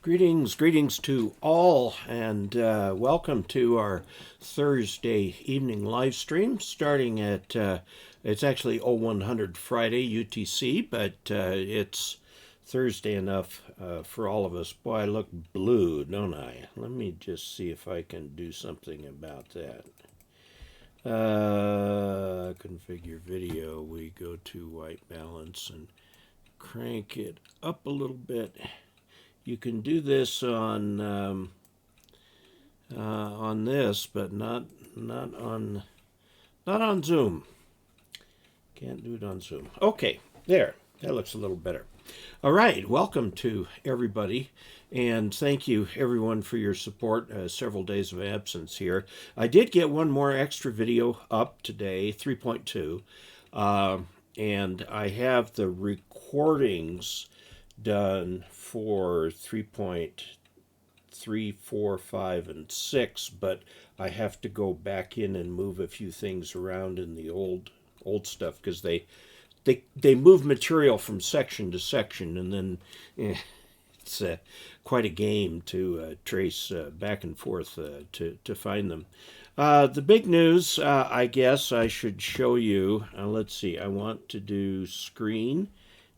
Greetings to all, and welcome to our Thursday evening live stream starting at, it's actually 0100 Friday UTC, but it's Thursday enough for all of us. Boy, I look blue, don't I? Let me just see if I can do something about that. Configure video, we go to white balance and crank it up a little bit. You can do this on this, but not on Zoom. Can't do it on Zoom. Okay, there. That looks a little better. All right, welcome to everybody, and thank you everyone for your support. Several days of absence here. I did get one more extra video up today, 3.2, and I have the recordings done for 3.3, 4, 5, and 6, but I have to go back in and move a few things around in the old stuff because they move material from section to section, and then it's quite a game to trace back and forth to find them. The big news, I guess I should show you. Let's see. I want to do screen,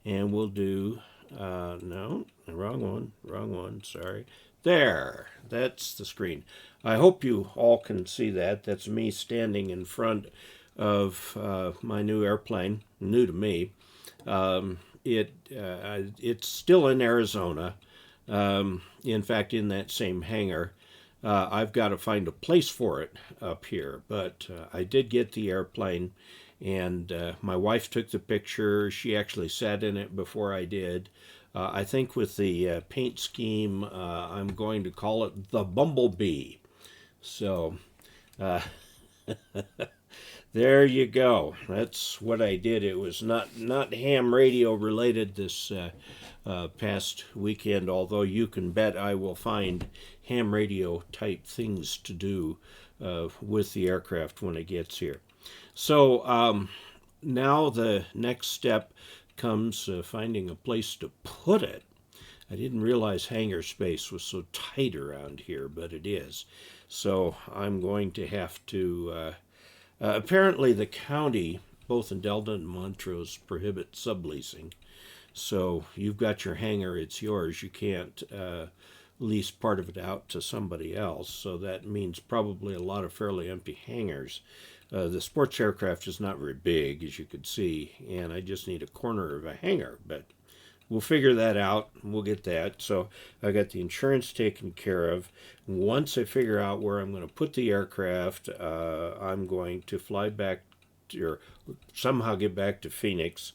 and we'll do. No, wrong one, sorry. There, that's the screen. I hope you all can see that. That's me standing in front of my new airplane, new to me. It's still in Arizona. In fact, in that same hangar. I've got to find a place for it up here, but I did get the airplane. And my wife took the picture. She actually sat in it before I did. I think with the paint scheme, I'm going to call it the Bumblebee. So there you go. That's what I did. It was not ham radio related this past weekend, although you can bet I will find ham radio type things to do with the aircraft when it gets here. So now the next step comes finding a place to put it. I didn't realize hangar space was so tight around here, but it is. So I'm going to have to, apparently the county, both in Delta and Montrose, prohibit subleasing. So you've got your hangar, it's yours. You can't lease part of it out to somebody else. So that means probably a lot of fairly empty hangars. The sports aircraft is not very big, as you could see, and I just need a corner of a hangar, but we'll figure that out, and we'll get that. So I got the insurance taken care of. Once I figure out where I'm going to put the aircraft, I'm going to fly back or somehow get back to Phoenix,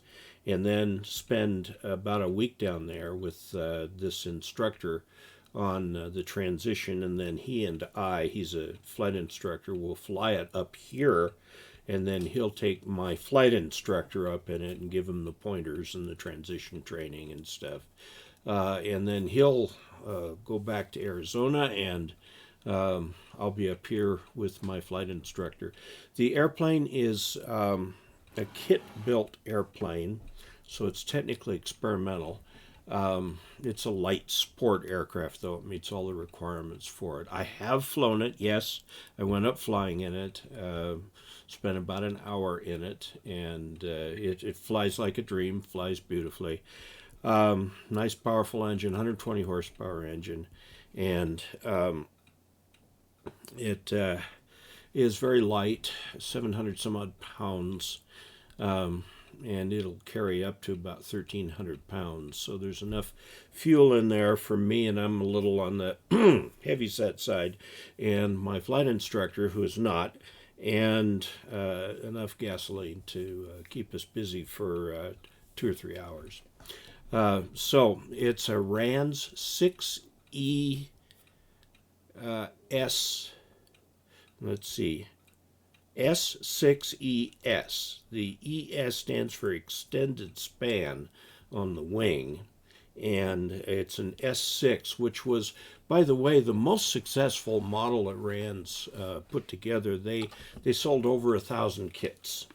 and then spend about a week down there with this instructor on the transition, and then he and he's a flight instructor, will fly it up here, and then he'll take my flight instructor up in it and give him the pointers and the transition training and stuff. And then he'll go back to Arizona, and I'll be up here with my flight instructor. The airplane is a kit-built airplane, so it's technically experimental. It's a light sport aircraft, though it meets all the requirements for it. I have flown it, yes. I went up flying in it, spent about an hour in it, and it flies like a dream, flies beautifully. Nice, powerful engine, 120 horsepower engine, and it is very light, 700 some odd pounds. And it'll carry up to about 1,300 pounds. So there's enough fuel in there for me, and I'm a little on the heavy set side, and my flight instructor, who is not, and enough gasoline to keep us busy for 2 or 3 hours. So it's a RANS 6E S, let's see, S6ES. The ES stands for extended span on the wing, and it's an S6, which was, by the way, the most successful model that RANS put together. They sold over 1,000 kits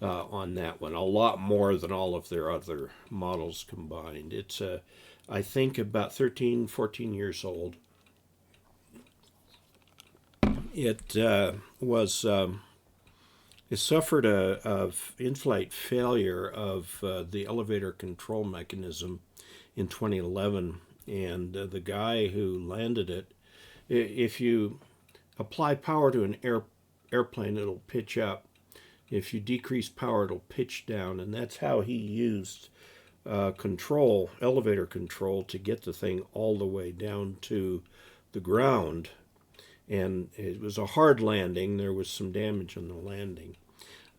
on that one, a lot more than all of their other models combined. It's a I think about 13, 14 years old. It was it suffered a in-flight failure of the elevator control mechanism in 2011, and the guy who landed it, if you apply power to an airplane, it'll pitch up. If you decrease power, it'll pitch down, and that's how he used elevator control, to get the thing all the way down to the ground. And it was a hard landing. There was some damage on the landing.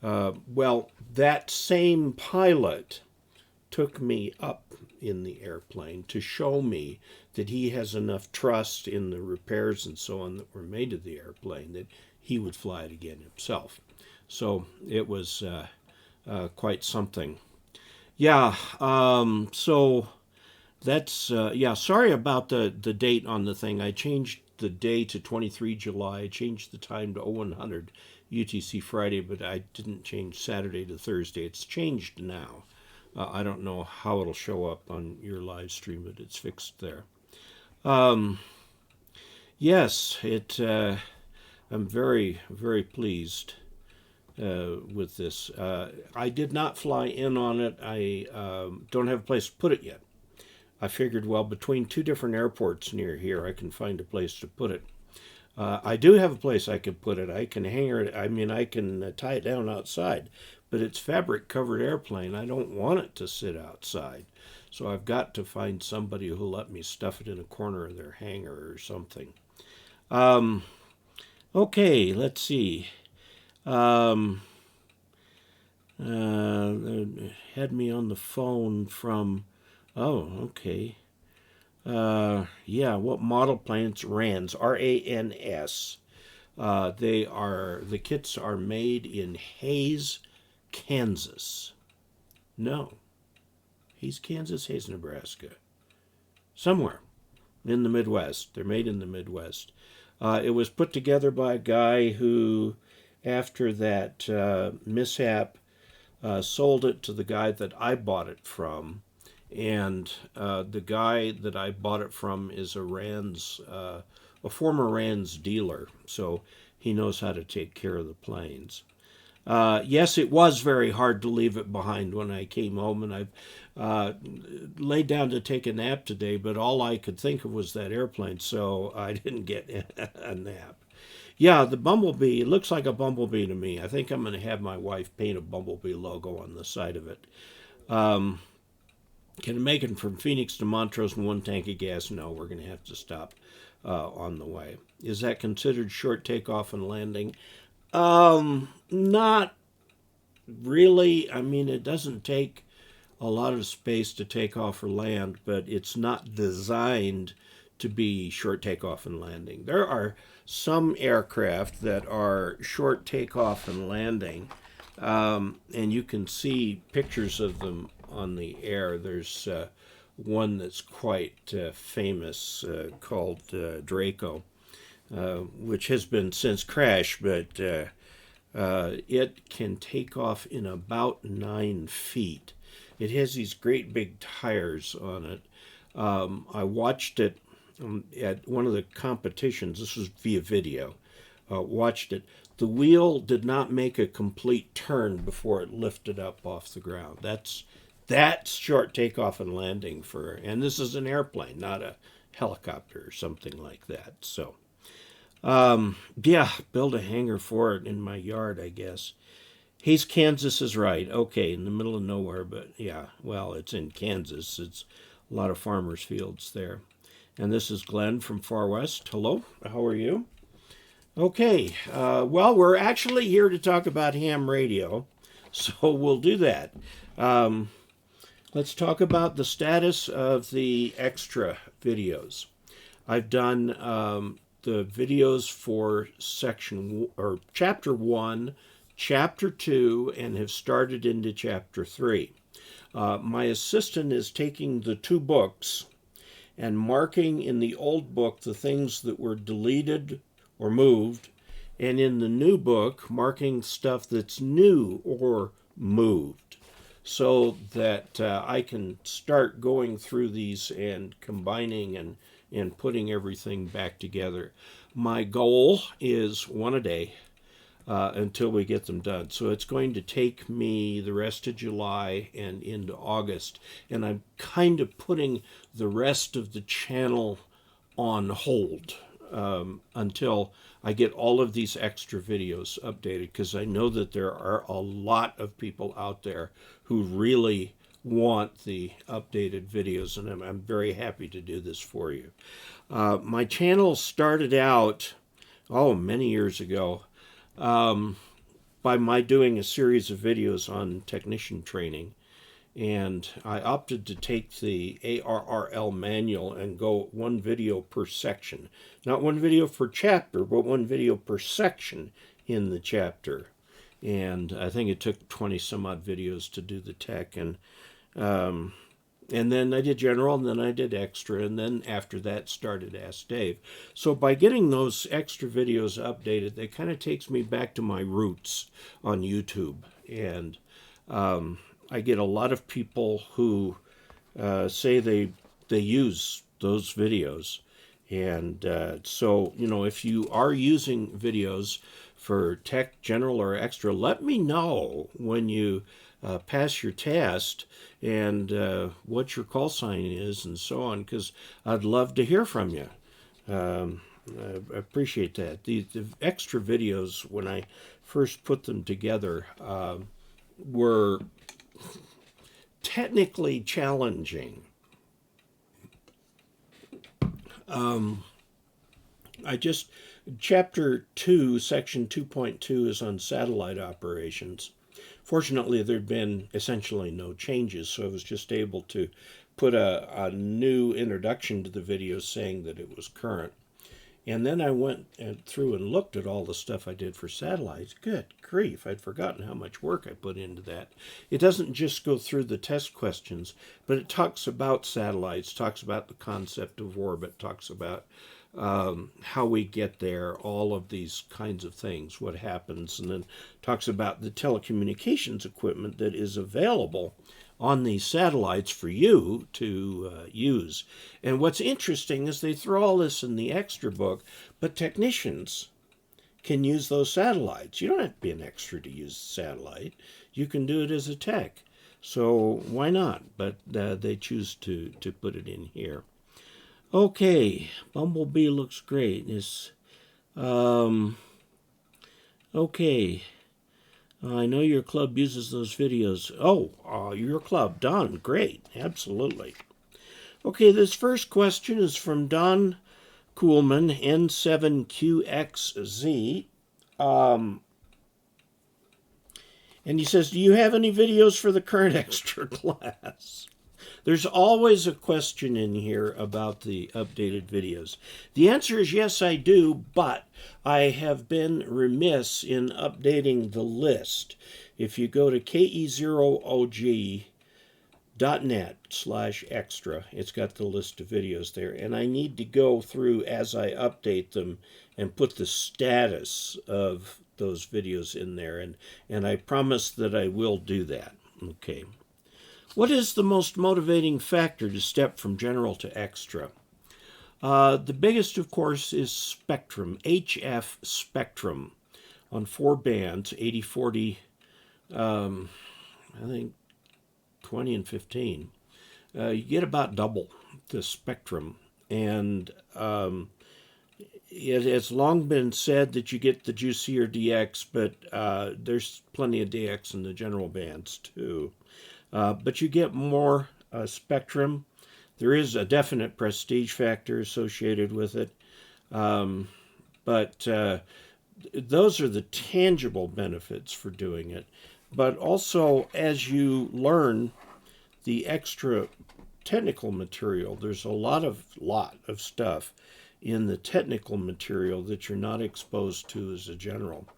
Well, that same pilot took me up in the airplane to show me that he has enough trust in the repairs and so on that were made to the airplane that he would fly it again himself. So it was quite something. Yeah, so that's, yeah, sorry about the date on the thing. I changed the day to 23 July. I changed the time to 0100 UTC Friday, but I didn't change Saturday to Thursday. It's changed now. I don't know how it'll show up on your live stream, but it's fixed there. Yes, I'm very, very pleased with this. I did not fly in on it. I don't have a place to put it yet. I figured, well, between two different airports near here, I can find a place to put it. I do have a place I could put it. I can hanger it. I mean, I can tie it down outside, but it's fabric-covered airplane. I don't want it to sit outside. So I've got to find somebody who'll let me stuff it in a corner of their hangar or something. Okay, let's see. Had me on the phone from, oh, okay. Yeah, what model planes? RANS, R-A-N-S. The kits are made in Hays, Kansas. No. Hays, Kansas, Hays, Nebraska. Somewhere in the Midwest. They're made in the Midwest. It was put together by a guy who, after that mishap, sold it to the guy that I bought it from. And the guy that I bought it from is a former RANS dealer, so he knows how to take care of the planes. Yes, it was very hard to leave it behind when I came home, and I laid down to take a nap today, but all I could think of was that airplane, so I didn't get a nap. Yeah, the Bumblebee, it looks like a Bumblebee to me. I think I'm going to have my wife paint a Bumblebee logo on the side of it. Can I make it from Phoenix to Montrose in one tank of gas? No, we're going to have to stop on the way. Is that considered short takeoff and landing? Not really. I mean, it doesn't take a lot of space to take off or land, but it's not designed to be short takeoff and landing. There are some aircraft that are short takeoff and landing, and you can see pictures of them on the air. There's one that's quite famous called Draco, which has been since crashed, but it can take off in about 9 feet. It has these great big tires on it. I watched it at one of the competitions. This was via video. Watched it. The wheel did not make a complete turn before it lifted up off the ground. That's short takeoff and landing and this is an airplane, not a helicopter or something like that. So, yeah, build a hangar for it in my yard, I guess. Hays, Kansas is right. Okay, in the middle of nowhere, but yeah, well, it's in Kansas. It's a lot of farmers' fields there. And this is Glenn from Far West. Hello, how are you? Okay, well, we're actually here to talk about ham radio, so we'll do that. Let's talk about the status of the extra videos. I've done the videos for chapter 1, chapter 2, and have started into chapter 3. My assistant is taking the 2 books and marking in the old book the things that were deleted or moved, and in the new book marking stuff that's new or moved. so that I can start going through these and combining and putting everything back together. My goal is one a day until we get them done. So it's going to take me the rest of July and into August. And I'm kind of putting the rest of the channel on hold until I get all of these extra videos updated, because I know that there are a lot of people out there who really want the updated videos, and I'm very happy to do this for you. My channel started out, many years ago, by my doing a series of videos on technician training. And I opted to take the ARRL manual and go one video per section. Not one video per chapter, but one video per section in the chapter. And I think it took 20 some odd videos to do the tech. And then I did general, and then I did extra, and then after that started Ask Dave. So by getting those extra videos updated, that kind of takes me back to my roots on YouTube. And I get a lot of people who say they use those videos. And so, if you are using videos for tech, general, or extra, let me know when you pass your test and what your call sign is and so on, because I'd love to hear from you. I appreciate that. The extra videos, when I first put them together, were technically challenging. Chapter 2, Section 2.2 is on satellite operations. Fortunately, there'd been essentially no changes, so I was just able to put a new introduction to the video saying that it was current. And then I went through and looked at all the stuff I did for satellites. Good grief, I'd forgotten how much work I put into that. It doesn't just go through the test questions, but it talks about satellites, talks about the concept of orbit, talks about how we get there, all of these kinds of things, what happens, and then talks about the telecommunications equipment that is available on these satellites for you to use. And what's interesting is they throw all this in the extra book, but technicians can use those satellites. You don't have to be an extra to use the satellite. You can do it as a tech. So why not? But they choose to put it in here. Okay, Bumblebee looks great. Okay. I know your club uses those videos. Your club, Don, great, absolutely. Okay, this first question is from Don Kooiman N7QXZ. And he says, do you have any videos for the current extra class? There's always a question in here about the updated videos. The answer is yes, I do, but I have been remiss in updating the list. If you go to ke0og.net/extra, it's got the list of videos there, and I need to go through as I update them and put the status of those videos in there, and I promise that I will do that. Okay. What is the most motivating factor to step from general to extra? The biggest, of course, is spectrum, HF spectrum, on 4 bands, 80, 40, I think 20 and 15. You get about double the spectrum, and it has long been said that you get the juicier DX, but there's plenty of DX in the general bands too. But you get more spectrum. There is a definite prestige factor associated with it. But those are the tangible benefits for doing it. But also, as you learn the extra technical material, there's a lot of stuff in the technical material that you're not exposed to as a general.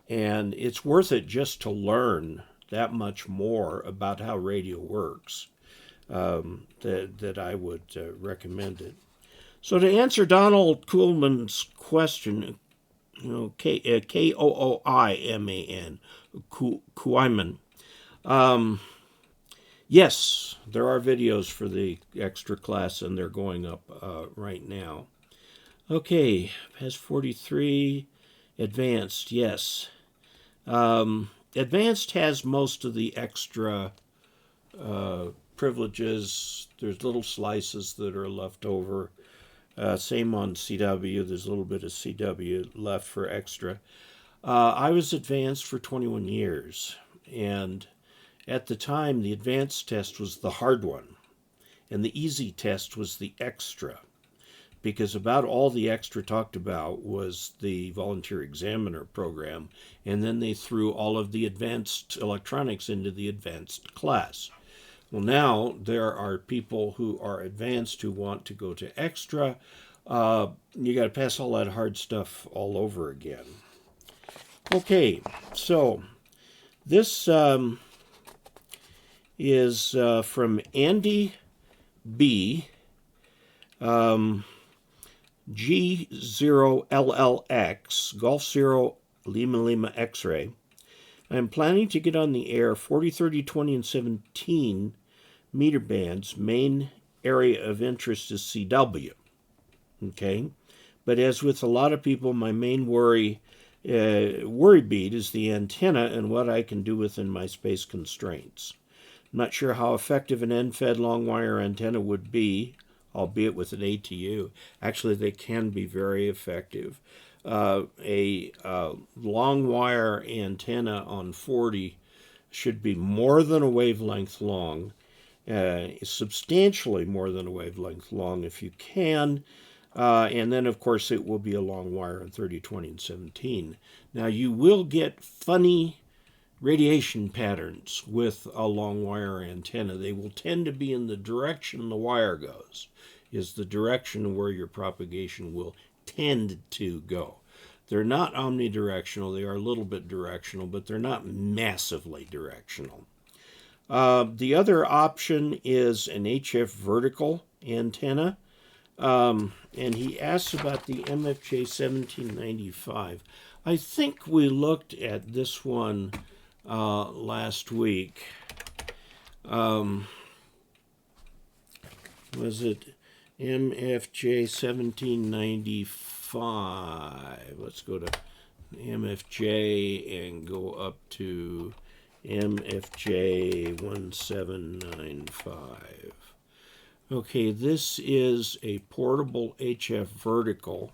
And it's worth it just to learn that much more about how radio works, that I would recommend it. So to answer Donald Kooiman's question, Kooiman, Kooiman, Yes, there are videos for the extra class, and they're going up right now. Okay, has 43. Advanced, yes. Advanced has most of the extra privileges. There's little slices that are left over. Same on CW. There's a little bit of CW left for extra. I was advanced for 21 years, and at the time, the advanced test was the hard one, and the easy test was the extra, because about all the extra talked about was the volunteer examiner program, and then they threw all of the advanced electronics into the advanced class. Well, now there are people who are advanced who want to go to extra. You got to pass all that hard stuff all over again. Okay, so this is from Andy B. G0LLX, Golf Zero Lima Lima X-ray. I'm planning to get on the air 40, 30, 20, and 17 meter bands. Main area of interest is CW. Okay, but as with a lot of people, my main worry bead is the antenna and what I can do within my space constraints. I'm not sure how effective an end-fed long wire antenna would be, albeit with an ATU. Actually, they can be very effective. A long wire antenna on 40 should be more than a wavelength long, substantially more than a wavelength long if you can. And then, of course, it will be a long wire on 30, 20, and 17. Now, you will get funny radiation patterns with a long wire antenna. They will tend to be in the direction the wire goes, is the direction where your propagation will tend to go. They're not omnidirectional. They are a little bit directional, but they're not massively directional. The other option is an HF vertical antenna. And he asks about the MFJ-1795. I think we looked at this one last week. Was it MFJ-1795? Let's go to MFJ and go up to MFJ-1795. Okay, this is a portable HF vertical,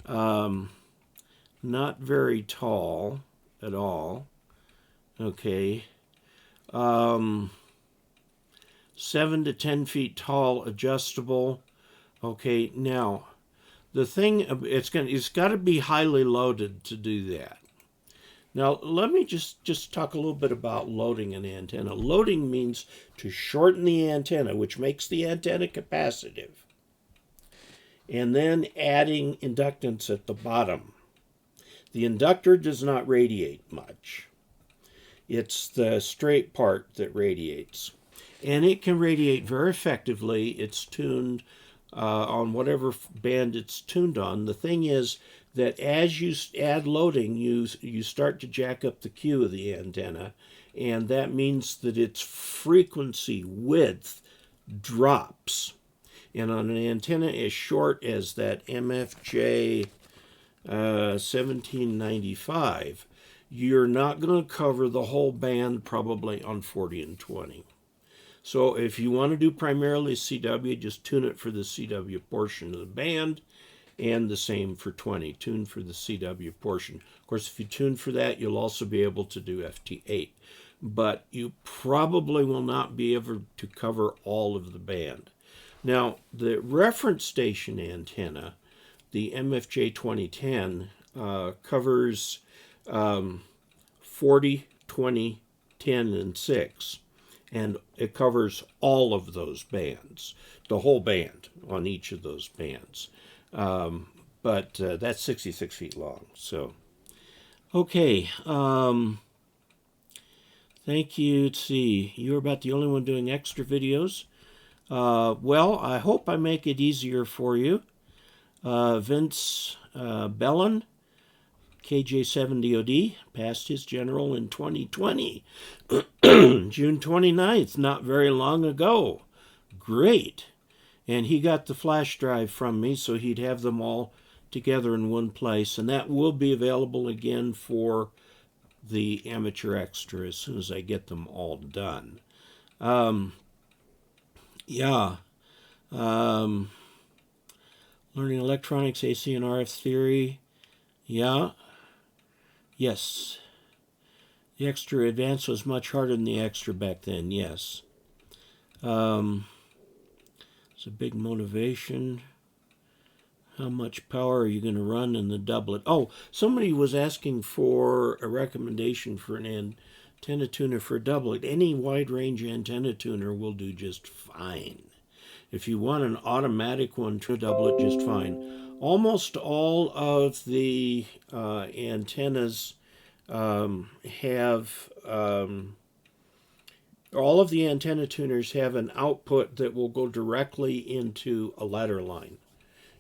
not very tall at all. Okay, 7 to 10 feet tall, adjustable. Okay, now the thing, it's got to be highly loaded to do that. Now, let me just talk a little bit about loading an antenna. Loading means to shorten the antenna, which makes the antenna capacitive, and then adding inductance at the bottom. The inductor does not radiate much. It's the straight part that radiates. And it can radiate very effectively. It's tuned on whatever band it's tuned on. The thing is that as you add loading, you start to jack up the Q of the antenna, and that means that its frequency width drops. And on an antenna as short as that MFJ 1795, you're not going to cover the whole band probably on 40 and 20. So if you want to do primarily CW, just tune it for the CW portion of the band, and the same for 20. Tune for the CW portion. Of course, if you tune for that, you'll also be able to do FT8. But you probably will not be able to cover all of the band. Now, the reference station antenna, the MFJ 2010, covers 40, 20, 10, and 6. And it covers all of those bands, the whole band on each of those bands. But that's 66 feet long. So, okay. Thank you. Let's see. You're about the only one doing extra videos. Well, I hope I make it easier for you. Vince Bellin, KJ7DOD passed his general in 2020. June 29th, not very long ago. Great. And he got the flash drive from me, so he'd have them all together in one place. And that will be available again for the Amateur Extra as soon as I get them all done. Learning electronics, AC and RF theory. Yeah. Yes. The Extra Advanced was much harder than the Extra back then, yes. It's a big motivation. How much power are you going to run in the doublet? Oh, somebody was asking for a recommendation for an antenna tuner for a doublet. Any wide-range antenna tuner will do just fine. If you want an automatic one to doublet, just fine. Almost all of the antennas all of the antenna tuners have an output that will go directly into a ladder line.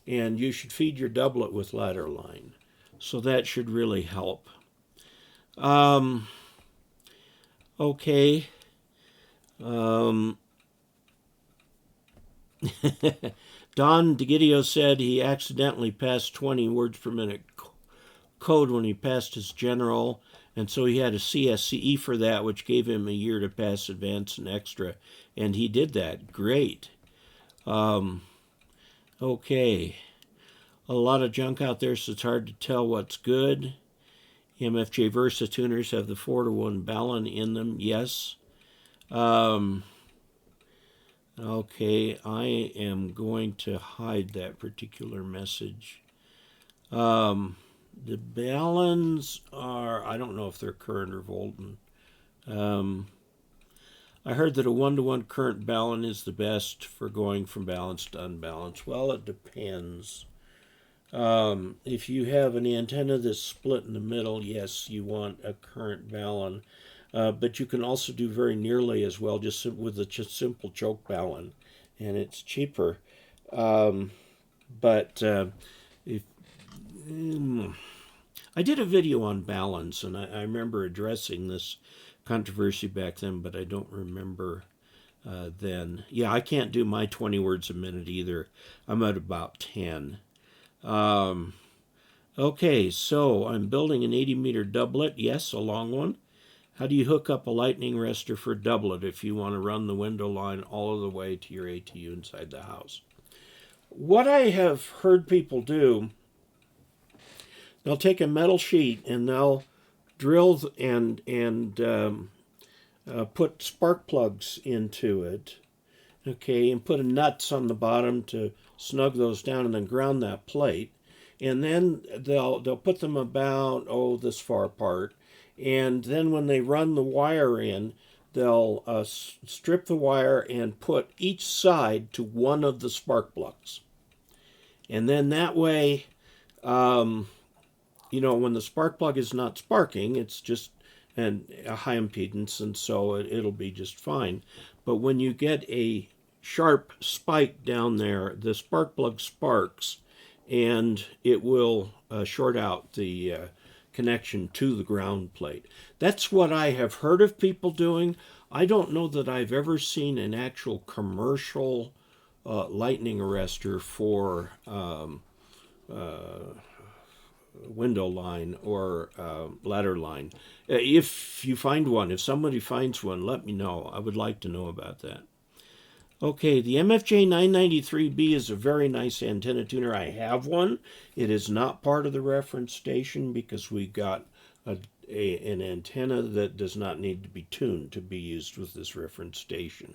And you should feed your doublet with ladder line. So that should really help. Okay. Don DeGidio said he accidentally passed 20 words per minute code when he passed his general, and so he had a CSCE for that, which gave him a year to pass advanced and extra, and he did that. Great. Okay. A lot of junk out there, so it's hard to tell what's good. MFJ Versa tuners have the 4-to-1 balun in them. Yes. Okay, I am going to hide that particular message. The baluns are, I don't know if they're current or Volten. I heard that a 1-to-1 current balun is the best for going from balanced to unbalanced. Well, it depends. If you have an antenna that's split in the middle, yes, you want a current balun. But you can also do very nearly as well, just with a simple choke balun, and it's cheaper. I did a video on baluns, and I remember addressing this controversy back then, but I don't remember then. Yeah, I can't do my 20 words a minute either. I'm at about 10. Okay, so I'm building an 80-meter doublet. Yes, a long one. How do you hook up a lightning arrestor for doublet if you want to run the window line all the way to your ATU inside the house? What I have heard people do, they'll take a metal sheet and they'll drill and put spark plugs into it, okay, and put nuts on the bottom to snug those down, and then ground that plate, and then they'll put them about this far apart, and then when they run the wire in, they'll strip the wire and put each side to one of the spark plugs, and then that way, when the spark plug is not sparking, it's just a high impedance, and so it'll be just fine. But when you get a sharp spike down there, the spark plug sparks, and it will short out the connection to the ground plate. That's what I have heard of people doing. I don't know that I've ever seen an actual commercial lightning arrestor for window line or ladder line. If you find one, if somebody finds one, let me know. I would like to know about that. Okay, the MFJ-993B is a very nice antenna tuner. I have one. It is not part of the reference station because we got an antenna that does not need to be tuned to be used with this reference station.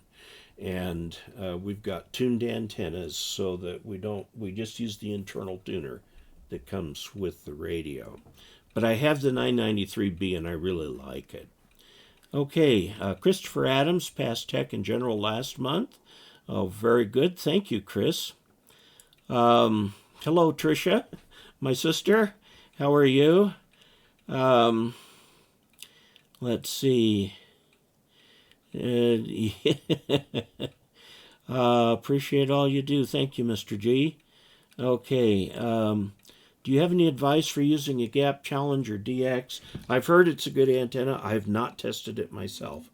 And we've got tuned antennas so that we just use the internal tuner that comes with the radio. But I have the 993B and I really like it. Okay, Christopher Adams passed Tech in General last month. Oh, very good. Thank you, Chris. Hello, Tricia, my sister. How are you? Let's see. Appreciate all you do. Thank you, Mr. G. Okay. Do you have any advice for using a Gap Challenger DX? I've heard it's a good antenna. I've not tested it myself.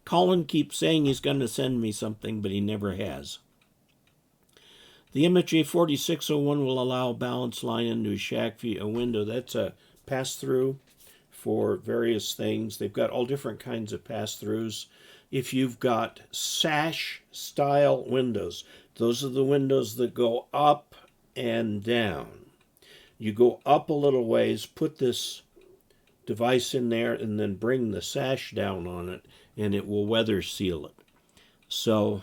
Colin keeps saying he's going to send me something, but he never has. The MFJ-4601 will allow a balanced line into a shack via a window. That's a pass-through for various things. They've got all different kinds of pass-throughs. If you've got sash-style windows, those are the windows that go up and down. You go up a little ways, put this device in there, and then bring the sash down on it, and it will weather seal it. So,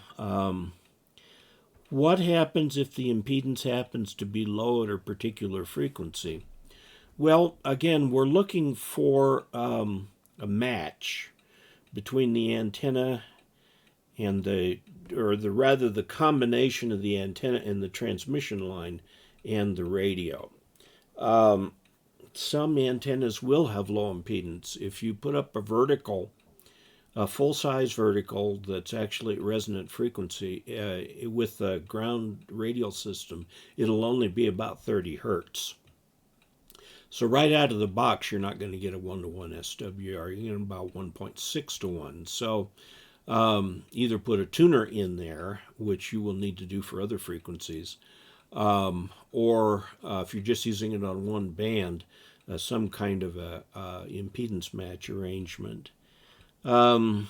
what happens if the impedance happens to be low at a particular frequency? Well, again, we're looking for a match between the antenna and the combination of the antenna and the transmission line and the radio. Some antennas will have low impedance. If you put up a full-size vertical that's actually resonant frequency with the ground radial system, it'll only be about 30 hertz. So right out of the box, you're not going to get a 1-to-1 SWR. You're getting about 1.6 to 1. So either put a tuner in there, which you will need to do for other frequencies, or if you're just using it on one band, some kind of a impedance match arrangement. MFJ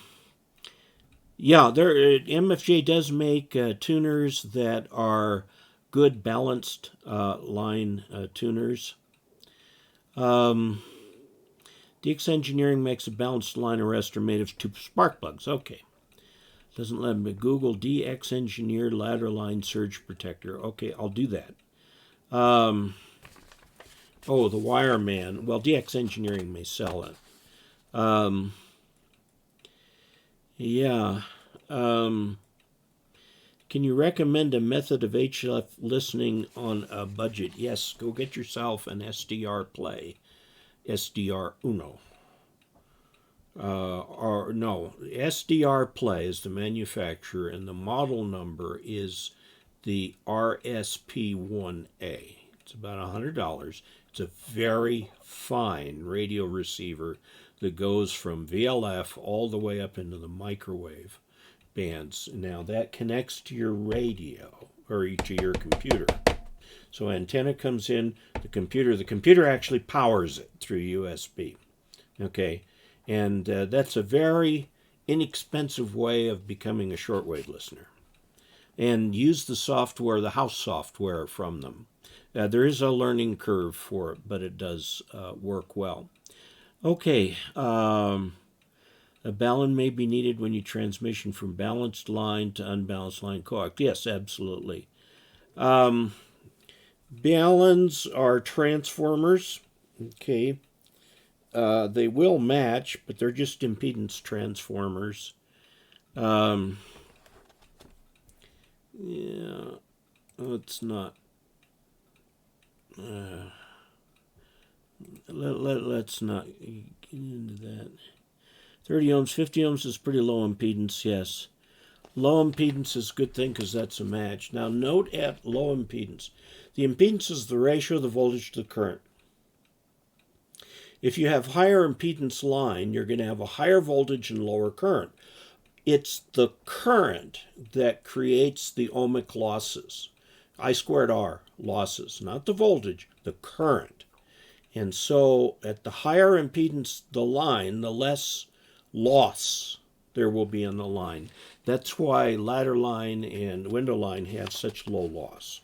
does make tuners that are good balanced line tuners. DX Engineering makes a balanced line arrestor made of 2 spark plugs. Okay. Doesn't let me Google DX Engineer ladder line surge protector. Okay, I'll do that. Oh, the Wireman. Well, DX Engineering may sell it. Can you recommend a method of HF listening on a budget? Yes, go get yourself an SDR Play. SDR Uno. SDR Play is the manufacturer, and the model number is the RSP1A. It's about $100. It's a very fine radio receiver that goes from VLF all the way up into the microwave bands. Now that connects to your radio or to your computer. So antenna comes in, the computer actually powers it through USB. Okay, and that's a very inexpensive way of becoming a shortwave listener. And use the software, the house software from them. There is a learning curve for it, but it does work well. Okay, a balun may be needed when you transition from balanced line to unbalanced line coax. Yes, absolutely. Baluns are transformers. Okay, they will match, but they're just impedance transformers. Let's not. Let's not get into that. 30 ohms, 50 ohms is pretty low impedance, yes. Low impedance is a good thing because that's a match. Now note at low impedance, the impedance is the ratio of the voltage to the current. If you have higher impedance line, you're going to have a higher voltage and lower current. It's the current that creates the ohmic losses. I²R losses, not the voltage, the current. And so at the higher impedance the line, the less loss there will be on the line. That's why ladder line and window line have such low loss.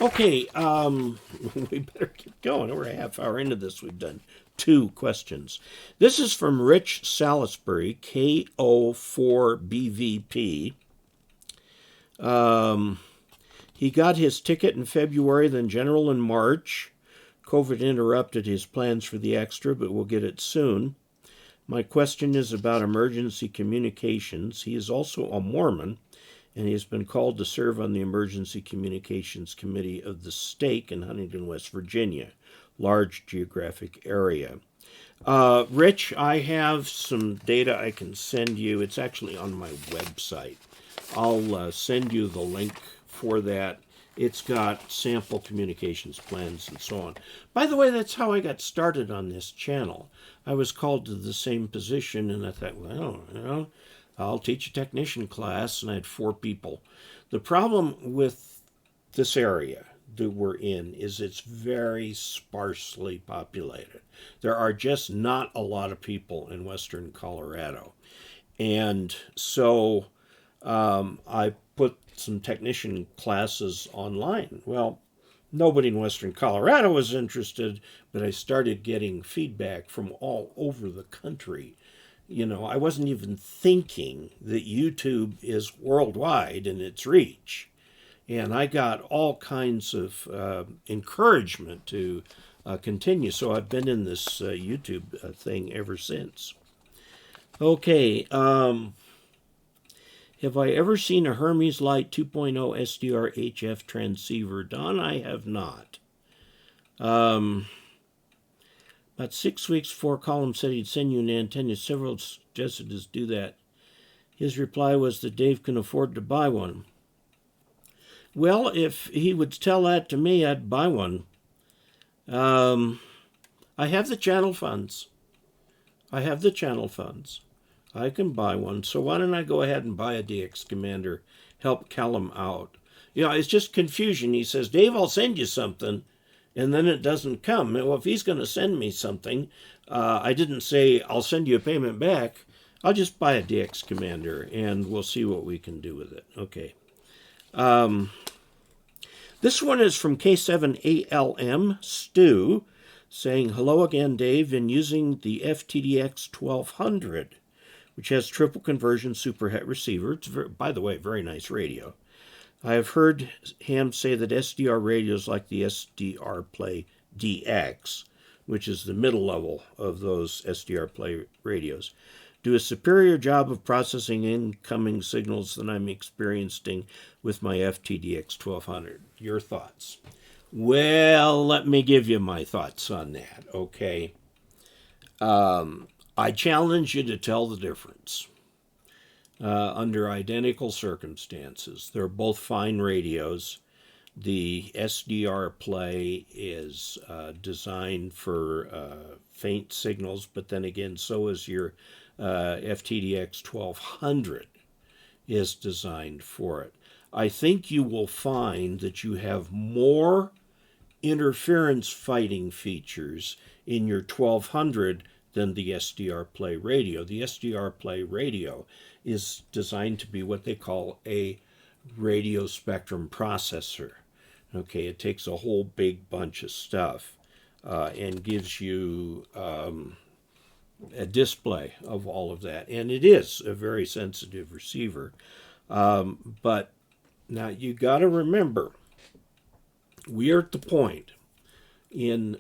Okay, we better keep going. We're a half hour into this. We've done 2 questions. This is from Rich Salisbury, KO4BVP. He got his ticket in February, then general in March. COVID interrupted his plans for the extra, but we'll get it soon. My question is about emergency communications. He is also a Mormon, and he has been called to serve on the Emergency Communications Committee of the stake in Huntington, West Virginia, large geographic area. Rich, I have some data I can send you. It's actually on my website. I'll send you the link for that. It's got sample communications plans and so on. By the way, that's how I got started on this channel. I was called to the same position, and I thought, well, you know, I'll teach a technician class, and I had 4 people. The problem with this area that we're in is it's very sparsely populated. There are just not a lot of people in western Colorado. And so I put some technician classes online. Well, nobody in western Colorado was interested, but I started getting feedback from all over the country. You know, I wasn't even thinking that YouTube is worldwide in its reach. And I got all kinds of encouragement to continue. So I've been in this YouTube thing ever since. Okay. Have I ever seen a Hermes Light 2.0 SDR HF transceiver? Don, I have not. About 6 weeks before Column said he'd send you an antenna, several suggested us do that. His reply was that Dave can afford to buy one. Well, if he would tell that to me, I'd buy one. I have the channel funds. I can buy one. So why don't I go ahead and buy a DX Commander, help Callum out? You know, it's just confusion. He says, Dave, I'll send you something, and then it doesn't come. Well, if he's going to send me something, I didn't say, I'll send you a payment back. I'll just buy a DX Commander, and we'll see what we can do with it. Okay. This one is from K7ALM, Stu, saying, hello again, Dave, and using the FTDX 1200, which has triple conversion superhet receiver. It's, by the way, very nice radio. I have heard him say that SDR radios like the SDR Play DX, which is the middle level of those SDR Play radios, do a superior job of processing incoming signals than I'm experiencing with my FTDX 1200. Your thoughts? Well, let me give you my thoughts on that, okay? I challenge you to tell the difference under identical circumstances. They're both fine radios. The SDR Play is designed for faint signals, but then again, so is your FTDX 1200 is designed for it. I think you will find that you have more interference fighting features in your 1200 than the SDR Play radio. The SDR Play radio is designed to be what they call a radio spectrum processor. Okay, it takes a whole big bunch of stuff and gives you a display of all of that. And it is a very sensitive receiver. But now you got to remember, we are at the point in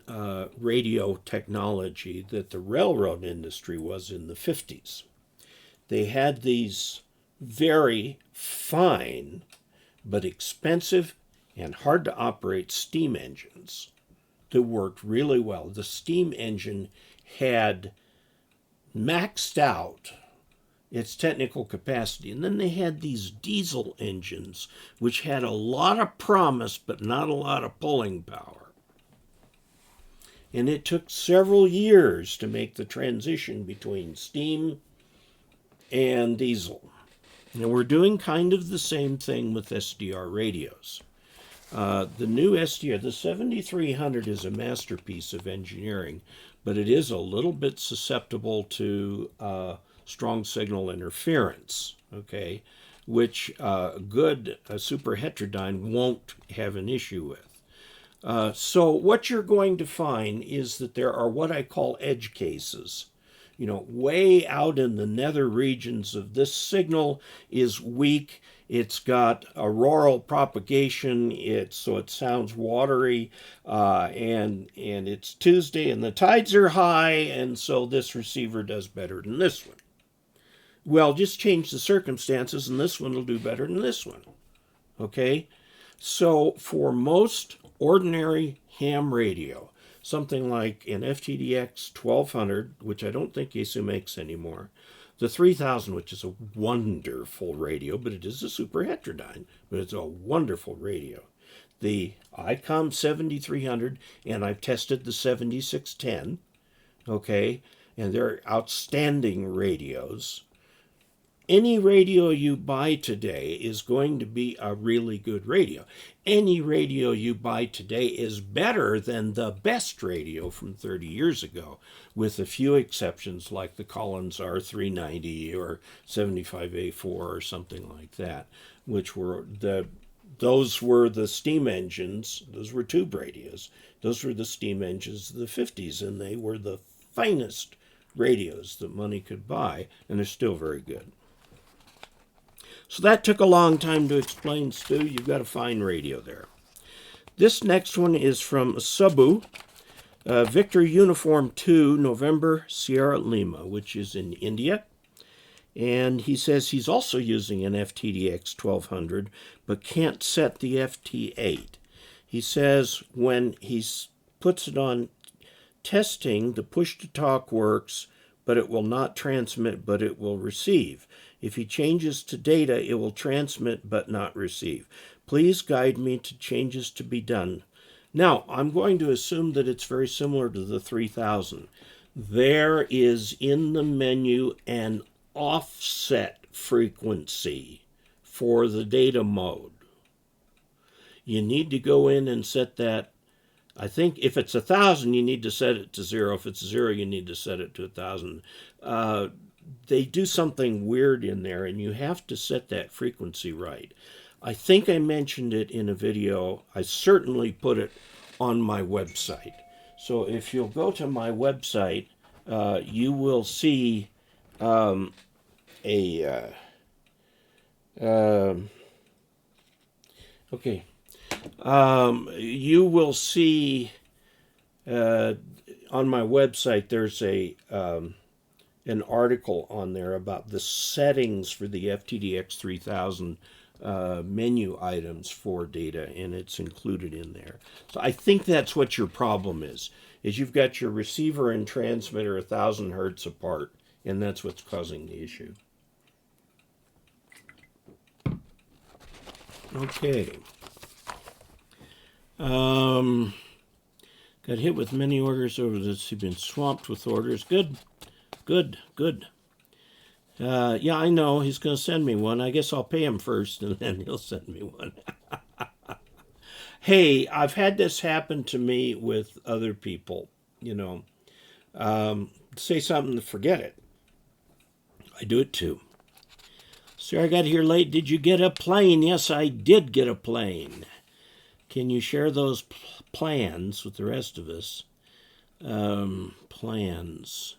radio technology that the railroad industry was in the 50s. They had these very fine but expensive and hard to operate steam engines that worked really well. The steam engine had maxed out its technical capacity. And then they had these diesel engines, which had a lot of promise, but not a lot of pulling power. And it took several years to make the transition between steam and diesel. And we're doing kind of the same thing with SDR radios. The new SDR, the 7300, is a masterpiece of engineering, but it is a little bit susceptible to strong signal interference, okay, which good super heterodyne won't have an issue with. So what you're going to find is that there are what I call edge cases. You know, way out in the nether regions of this signal is weak. It's got auroral propagation. So it sounds watery, and it's Tuesday, and the tides are high, and so this receiver does better than this one. Well, just change the circumstances, and this one will do better than this one. Okay? So for most ordinary ham radio, something like an FTDX 1200, which I don't think Yaesu makes anymore, The 3000, which is a wonderful radio, but it is a super heterodyne, but it's a wonderful radio. The ICOM 7300, and I've tested the 7610, okay, and they're outstanding radios. Any radio you buy today is going to be a really good radio. Any radio you buy today is better than the best radio from 30 years ago, with a few exceptions like the Collins R390 or 75A4 or something like that, which were those were the steam engines. Those were tube radios. Those were the steam engines of the 50s, and they were the finest radios that money could buy, and they're still very good. So that took a long time to explain, Stu. You've got a fine radio there. This next one is from Subba Victor Uniform 2, November Sierra Lima, which is in India. And he says he's also using an FTDX 1200, but can't set the FT8. He says when he puts it on testing, the push-to-talk works, but it will not transmit, but it will receive. If he changes to data, it will transmit but not receive. Please guide me to changes to be done. Now, I'm going to assume that it's very similar to the 3000. There is in the menu an offset frequency for the data mode. You need to go in and set that. I think if it's 1,000, you need to set it to 0. If it's 0, you need to set it to 1,000. They do something weird in there, and you have to set that frequency right. I think I mentioned it in a video. I certainly put it on my website. So if you'll go to my website, you will see you will see on my website there's an article on there about the settings for the FTDX 3000 menu items for data, and it's included in there. So I think that's what your problem is you've got your receiver and transmitter 1,000 hertz apart, and that's what's causing the issue. Okay. Got hit with many orders over this. He's been swamped with orders. Good. Yeah, I know. He's going to send me one. I guess I'll pay him first, and then he'll send me one. Hey, I've had this happen to me with other people, say something to forget it. I do it too. Sir, I got here late. Did you get a plane? Yes, I did get a plane. Can you share those plans with the rest of us? Plans.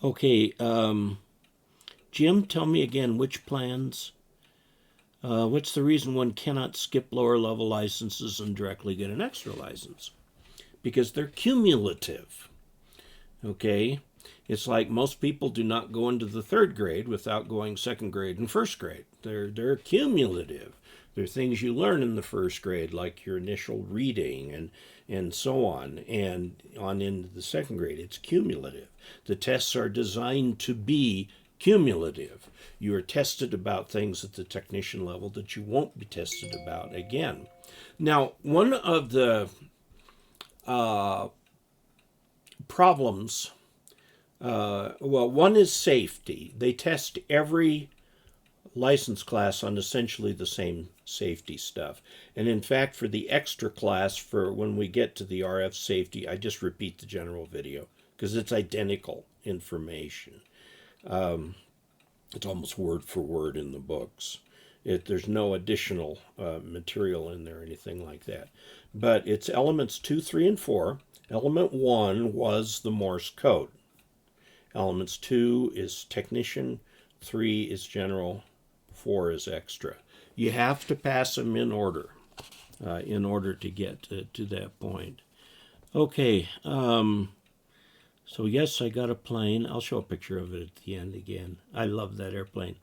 Okay, Jim, tell me again which plans. What's the reason one cannot skip lower level licenses and directly get an extra license? Because they're cumulative. Okay, it's like most people do not go into the third grade without going second grade and first grade. They're cumulative. They're things you learn in the first grade, like your initial reading and so on, and on into the second grade. It's cumulative. The tests are designed to be cumulative. You are tested about things at the technician level that you won't be tested about again. Now, one of the problems, one is safety. They test every license class on essentially the same safety stuff. And in fact, for the extra class, for when we get to the RF safety, I just repeat the general video because it's identical information. It's almost word for word in the books. There's no additional material in there or anything like that. But it's elements 2, 3, and 4. Element 1 was the Morse code. Elements 2 is technician, 3 is general, 4 is extra. You have to pass them in order to get to that point. Okay, so yes, I got a plane. I'll show a picture of it at the end again. I love that airplane.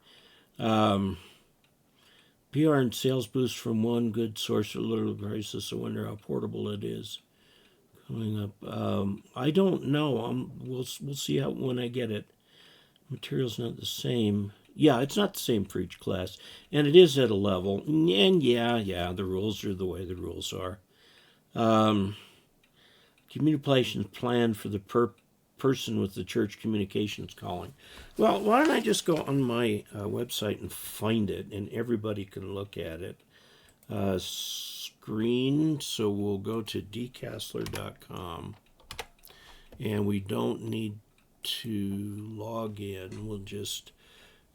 PR and sales boost from one good source at little prices. I wonder how portable it is. coming up. I don't know. We'll see how when I get it. Material's not the same. Yeah, it's not the same for each class, and it is at a level. And yeah, the rules are the way the rules are. Communications plan for the person with the church communications calling. Well, why don't I just go on my website and find it, and everybody can look at it. Screen, so we'll go to dcasler.com, and we don't need to log in. We'll just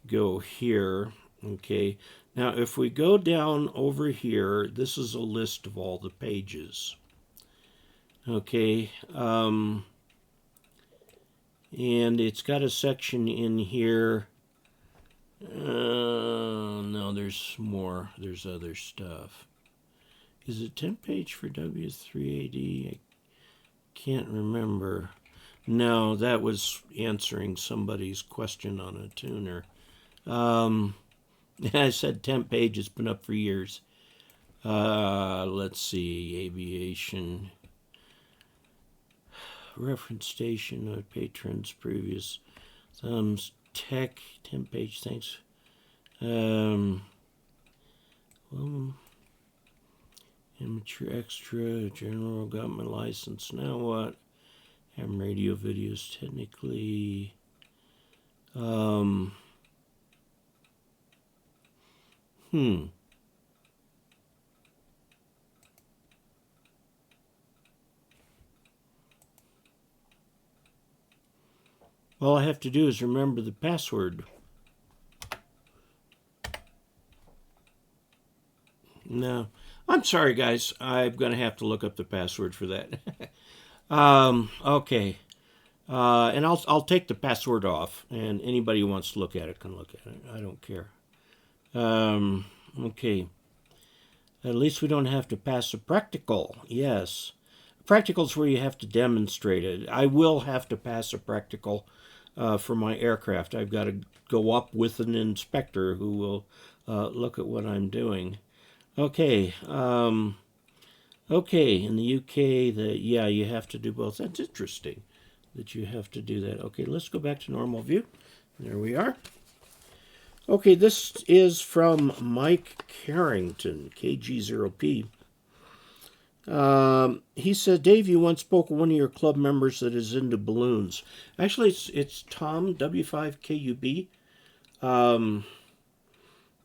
go here. Okay, now if we go down over here, this is a list of all the pages. Okay, and it's got a section in here. No, there's more. There's other stuff. Is it 10 page for W3AD? I can't remember. No, that was answering somebody's question on a tuner. I said 10 page. It's been up for years. Let's see. Aviation. Reference station. Patrons. Previous. Thumbs. Tech. 10 page. Thanks. Well, amateur extra. General. Got my license. Now what? Ham radio videos. Technically. All I have to do is remember the password. No, I'm sorry, guys. I'm going to have to look up the password for that. Okay. And I'll take the password off, and anybody who wants to look at it can look at it. I don't care. Okay. At least we don't have to pass a practical. Yes. Practical is where you have to demonstrate it. I will have to pass a practical for my aircraft. I've got to go up with an inspector who will look at what I'm doing. Okay. Okay, in the UK, you have to do both. That's interesting that you have to do that. Okay, let's go back to normal view. There we are. Okay, this is from Mike Carrignton KG0P. He said, Dave, you once spoke with one of your club members that is into balloons. Actually, it's Tom, W5KUB,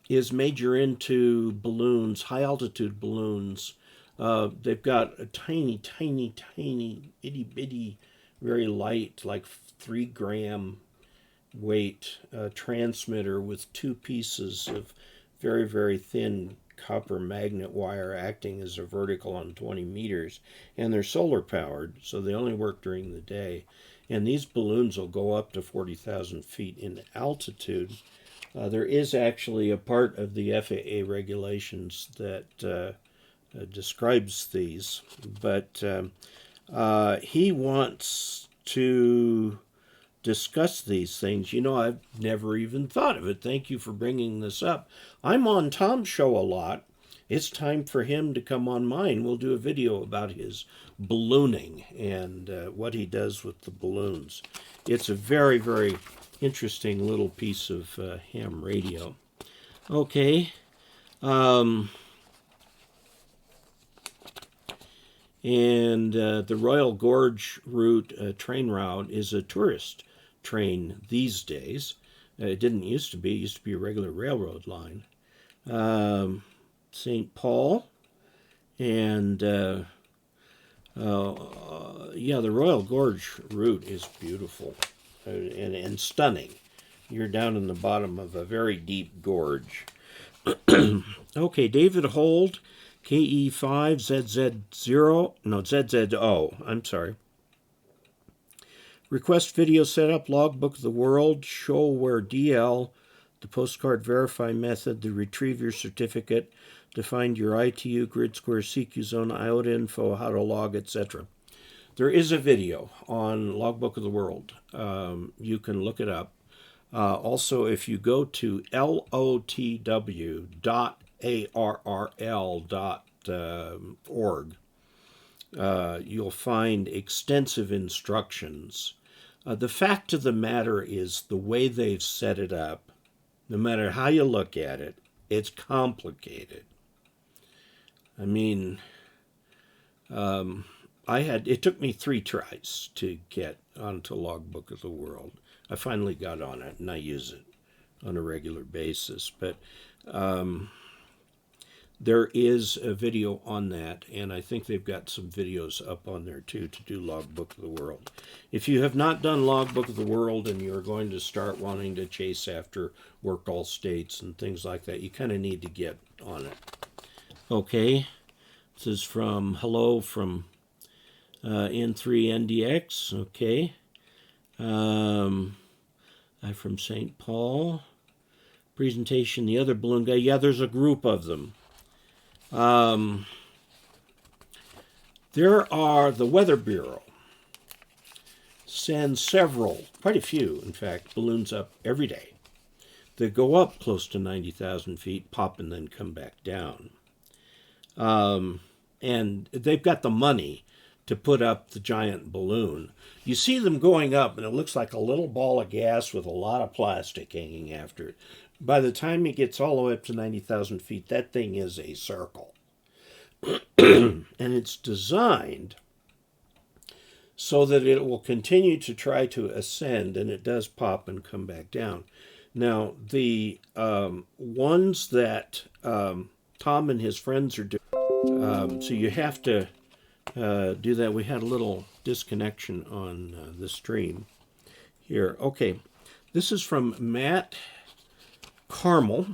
is major into balloons, high-altitude balloons. They've got a tiny, itty-bitty, very light, like 3-gram weight transmitter with 2 pieces of very, very thin copper magnet wire acting as a vertical on 20 meters. And they're solar powered, so they only work during the day. And these balloons will go up to 40,000 feet in altitude. There is actually a part of the FAA regulations that describes these, but he wants to discuss these things. You know, I've never even thought of it. Thank you for bringing this up. I'm on Tom's show a lot. It's time for him to come on mine. We'll do a video about his ballooning and what he does with the balloons. It's a very, very interesting little piece of ham radio. Okay. And the Royal Gorge route, train route, is a tourist train these days. It didn't used to be. It used to be a regular railroad line. St. Paul. And, the Royal Gorge route is beautiful and stunning. You're down in the bottom of a very deep gorge. Okay, David Hold KE5ZZO, I'm sorry. Request video setup, logbook of the world, show where DL, the postcard verify method, the retrieve your certificate, to find your ITU, grid square, CQ zone, IOTA info, how to log, etc. There is a video on Logbook of the World. You can look it up. Also, if you go to lotw.arrl.org, you'll find extensive instructions. The fact of the matter is the way they've set it up, no matter how you look at it, it's complicated. I mean, it took me 3 tries to get onto Logbook of the World. I finally got on it, and I use it on a regular basis. But there is a video on that, and I think they've got some videos up on there, too, to do Logbook of the World. If you have not done Logbook of the World and you're going to start wanting to chase after work all states and things like that, you kind of need to get on it. Okay, this is from Hello from N3NDX. Okay, I'm from St. Paul. Presentation, the other balloon guy. Yeah, there's a group of them. There are, the Weather Bureau sends several, quite a few, in fact, balloons up every day that go up close to 90,000 feet, pop, and then come back down. And they've got the money to put up the giant balloon. You see them going up, and it looks like a little ball of gas with a lot of plastic hanging after it. By the time it gets all the way up to 90,000 feet, that thing is a circle. And it's designed so that it will continue to try to ascend, and it does pop and come back down. Now, the ones that Tom and his friends are doing, so you have to do that. We had a little disconnection on the stream here. Okay, this is from Mathew Carmel.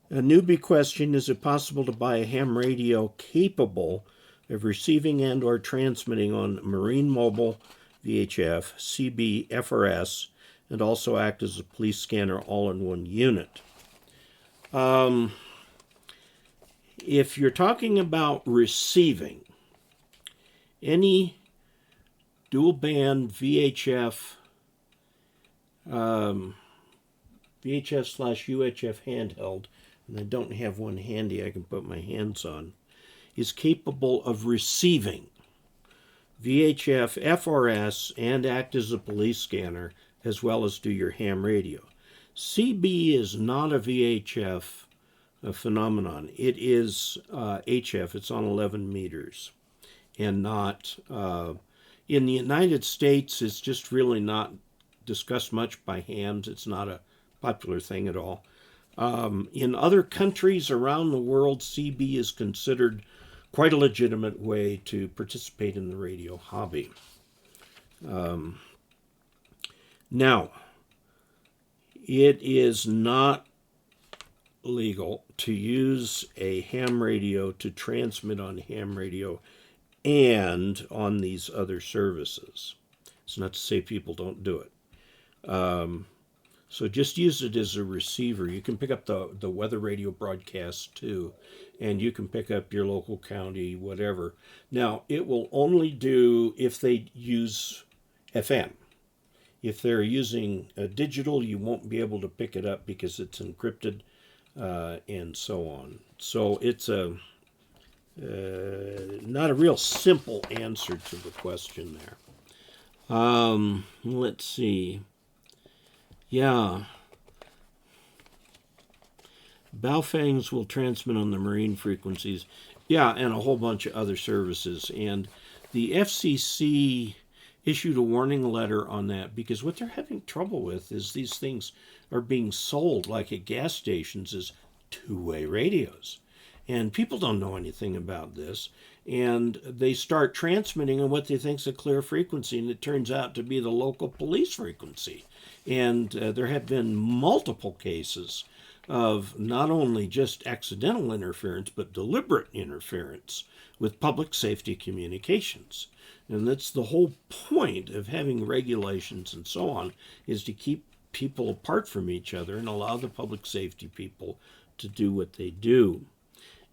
A newbie question: is it possible to buy a ham radio capable of receiving and or transmitting on Marine Mobile, VHF, CB FRS, and also act as a police scanner all in one unit? If you're talking about receiving, any dual band VHF VHF/UHF handheld, and I don't have one handy I can put my hands on, is capable of receiving VHF FRS and act as a police scanner, as well as do your ham radio. CB is not a VHF phenomenon. It is HF. It's on 11 meters. And not, in the United States, it's just really not discussed much by hams. It's not a popular thing at all. In other countries around the world, CB is considered quite a legitimate way to participate in the radio hobby. Now, it is not legal to use a ham radio to transmit on ham radio and on these other services. It's not to say people don't do it. So just use it as a receiver. You can pick up the weather radio broadcast too, and you can pick up your local county, whatever. Now, it will only do if they use FM. If they're using digital, you won't be able to pick it up because it's encrypted and so on. So it's not a real simple answer to the question there. Let's see. Yeah. Baofangs will transmit on the marine frequencies. Yeah, and a whole bunch of other services. And the FCC issued a warning letter on that because what they're having trouble with is these things are being sold like at gas stations as two-way radios. And people don't know anything about this. And they start transmitting on what they think is a clear frequency, and it turns out to be the local police frequency. And there have been multiple cases of not only just accidental interference, but deliberate interference with public safety communications. And that's the whole point of having regulations and so on, is to keep people apart from each other and allow the public safety people to do what they do.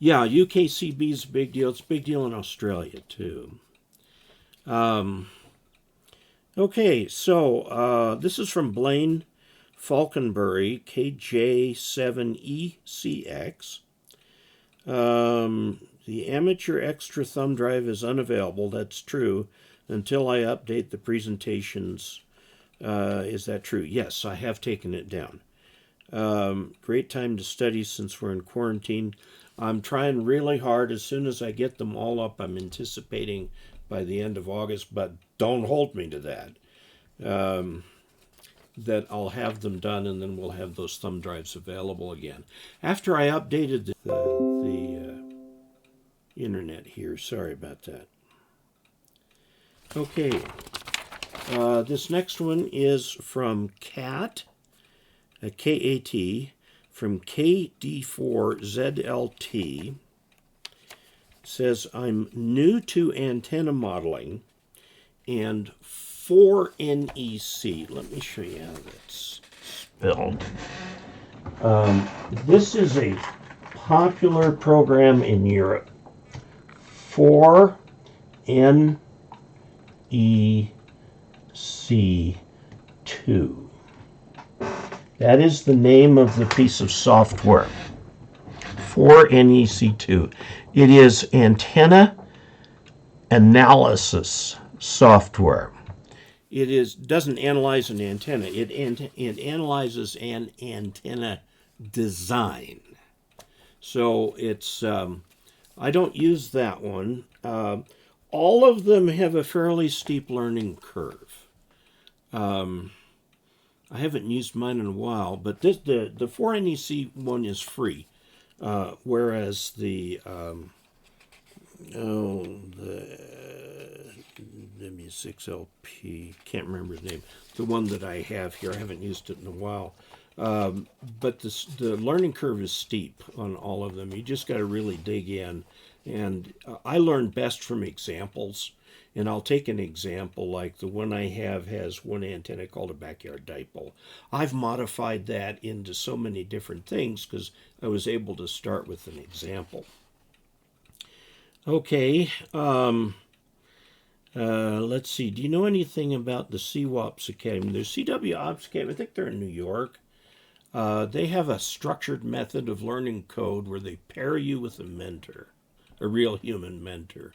Yeah, UKCB is a big deal. It's a big deal in Australia, too. Okay, so this is from Blaine Faulkenberry KJ7ECX. The amateur extra thumb drive is unavailable. That's true until I update the presentations. Is that true? Yes, I have taken it down. Great time to study since we're in quarantine. I'm trying really hard. As soon as I get them all up, I'm anticipating by the end of August, but don't hold me to that. That I'll have them done, and then we'll have those thumb drives available again. After I updated the internet here, sorry about that. Okay, this next one is from Kat, K-A-T, from KD4ZLT. Says, I'm new to antenna modeling and 4NEC. Let me show you how that's spelled. This is a popular program in Europe. 4NEC2. That is the name of the piece of software. 4NEC2. It is antenna analysis software. It doesn't analyze an antenna. It analyzes an antenna design. So it's I don't use that one. All of them have a fairly steep learning curve. I haven't used mine in a while, but the 4NEC one is free. Whereas the W6LP, can't remember his name, the one that I have here, I haven't used it in a while. But the learning curve is steep on all of them. You just got to really dig in. And I learn best from examples. And I'll take an example like the one I have has one antenna called a backyard dipole. I've modified that into so many different things because I was able to start with an example. Okay, let's see. Do you know anything about the CWOPS Academy? There's CW Ops Academy. I think they're in New York. They have a structured method of learning code where they pair you with a mentor, a real human mentor.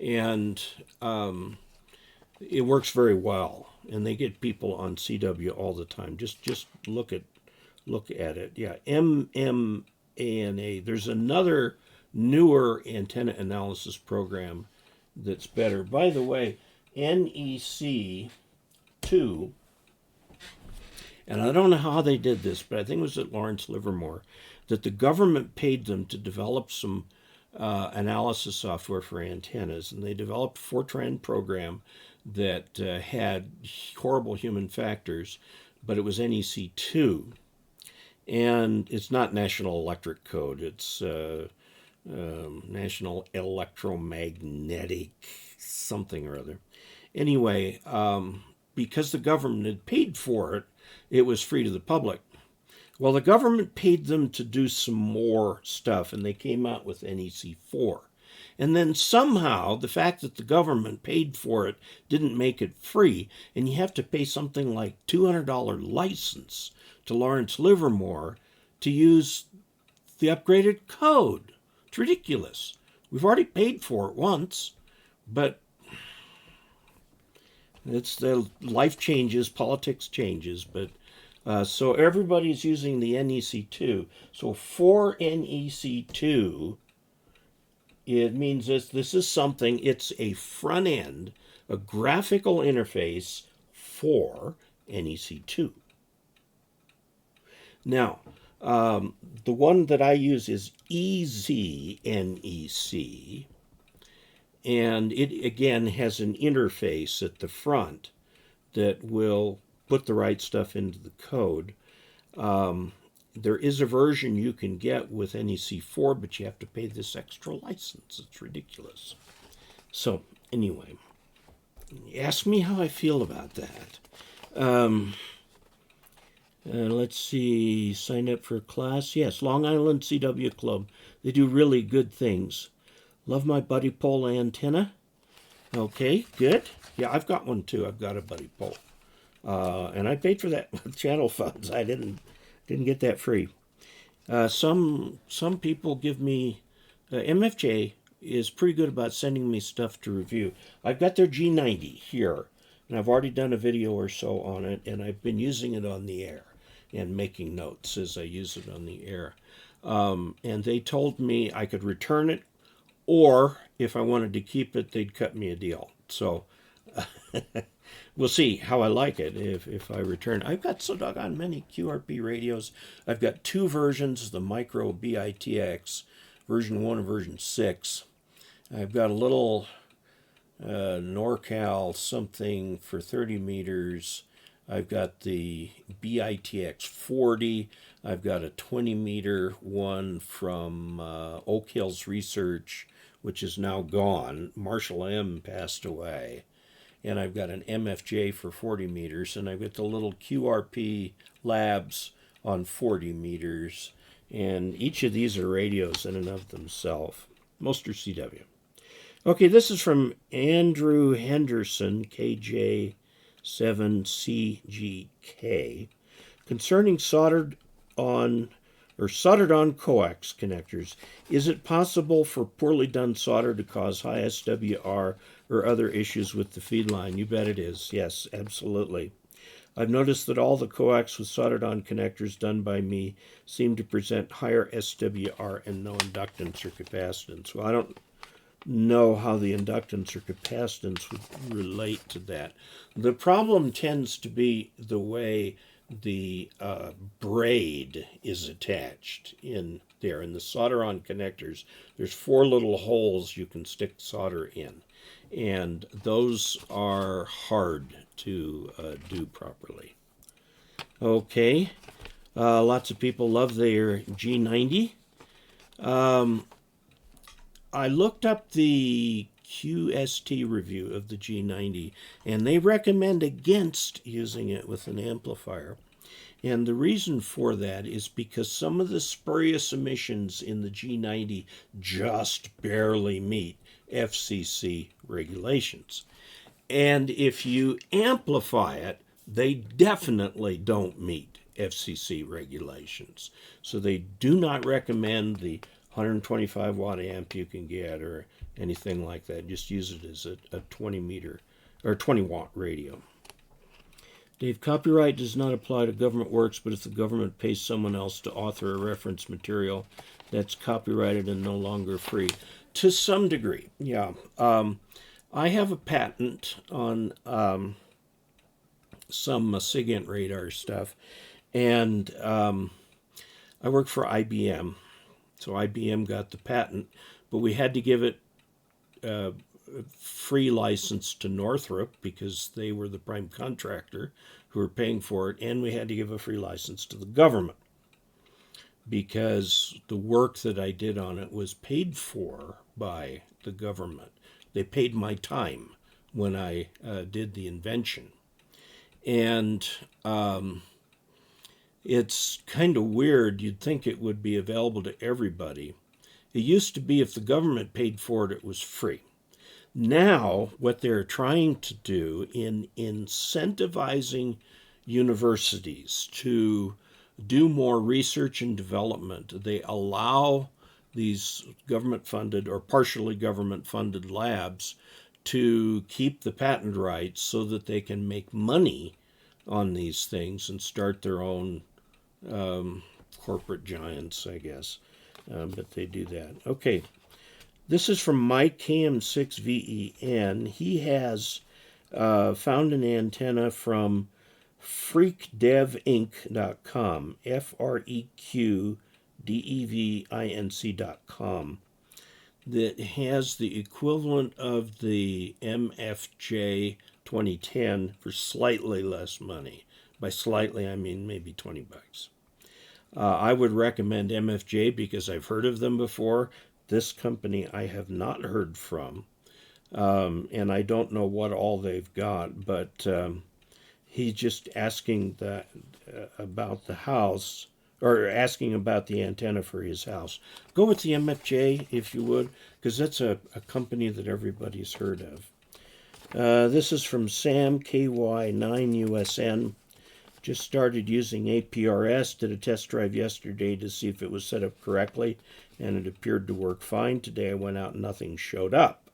And it works very well, and they get people on CW all the time. Just look at it. Yeah, MMANA. There's another newer antenna analysis program that's better. By the way, NEC2, and I don't know how they did this, but I think it was at Lawrence Livermore, that the government paid them to develop some analysis software for antennas, and they developed a Fortran program that had horrible human factors, but it was NEC2, and it's not National Electric Code, it's National Electromagnetic something or other. Anyway, because the government had paid for it, it was free to the public. Well, the government paid them to do some more stuff, and they came out with NEC4. And then somehow, the fact that the government paid for it didn't make it free, and you have to pay something like $200 license to Lawrence Livermore to use the upgraded code. It's ridiculous. We've already paid for it once, but it's the life changes, politics changes, but so everybody's using the NEC2. So for NEC2, it means this is something, it's a front end, a graphical interface for NEC2. Now, the one that I use is EZNEC, and it again has an interface at the front that will put the right stuff into the code. There is a version you can get with NEC4, but you have to pay this extra license. It's ridiculous. So anyway, ask me how I feel about that. Let's see, sign up for a class. Yes, Long Island CW Club. They do really good things. Love my buddy pole antenna. Okay, good. Yeah, I've got one too. I've got a buddy pole. And I paid for that with channel funds. I didn't get that free. Some people give me MFJ is pretty good about sending me stuff to review. I've got their G90 here, and I've already done a video or so on it, and I've been using it on the air and making notes as I use it on the air. And they told me I could return it, or if I wanted to keep it, they'd cut me a deal. So we'll see how I like it if I return. I've got so doggone many QRP radios. I've got two versions, the Micro BITX, version 1 and version 6. I've got a little NorCal something for 30 meters. I've got the BITX 40. I've got a 20 meter one from Oak Hills Research, which is now gone. Marshall M passed away. And I've got an MFJ for 40 meters. And I've got the little QRP Labs on 40 meters. And each of these are radios in and of themselves. Most are CW. Okay, this is from Andrew Hernderson KJ7CGK concerning soldered on coax connectors. Is it possible for poorly done solder to cause high SWR or other issues with the feed line? You bet it is. Yes, absolutely. I've noticed that all the coax with soldered on connectors done by me seem to present higher SWR and no inductance or capacitance. Well, I don't know how the inductance or capacitance would relate to that. The problem tends to be the way the braid is attached in there. In the solder-on connectors, there's 4 little holes you can stick solder in, and those are hard to do properly. Okay, lots of people love their G90. I looked up the QST review of the G90, and they recommend against using it with an amplifier. And the reason for that is because some of the spurious emissions in the G90 just barely meet FCC regulations. And if you amplify it, they definitely don't meet FCC regulations. So they do not recommend the 125 watt amp you can get or anything like that. Just use it as a 20 meter or 20 watt radio. Dave, copyright does not apply to government works, but if the government pays someone else to author a reference material, that's copyrighted and no longer free. To some degree, yeah. I have a patent on some SIGINT radar stuff, and I work for IBM. So IBM got the patent, but we had to give it a free license to Northrop because they were the prime contractor who were paying for it, and we had to give a free license to the government because the work that I did on it was paid for by the government. They paid my time when I did the invention. And it's kind of weird. You'd think it would be available to everybody. It used to be if the government paid for it, it was free. Now, what they're trying to do in incentivizing universities to do more research and development, they allow these government-funded or partially government-funded labs to keep the patent rights so that they can make money on these things and start their own corporate giants, I guess. But they do that. Okay, this is from Mike KM6VEN. He has found an antenna from freqdevinc.com, freqdevinc.com, that has the equivalent of the MFJ 2010 for slightly less money. By slightly, I mean maybe $20. I would recommend MFJ because I've heard of them before. This company I have not heard from, and I don't know what all they've got, but he's just asking about the house, or asking about the antenna for his house. Go with the MFJ if you would, because that's a company that everybody's heard of. This is from Sam KY9USN. Just started using APRS, did a test drive yesterday to see if it was set up correctly, and it appeared to work fine. Today I went out and nothing showed up.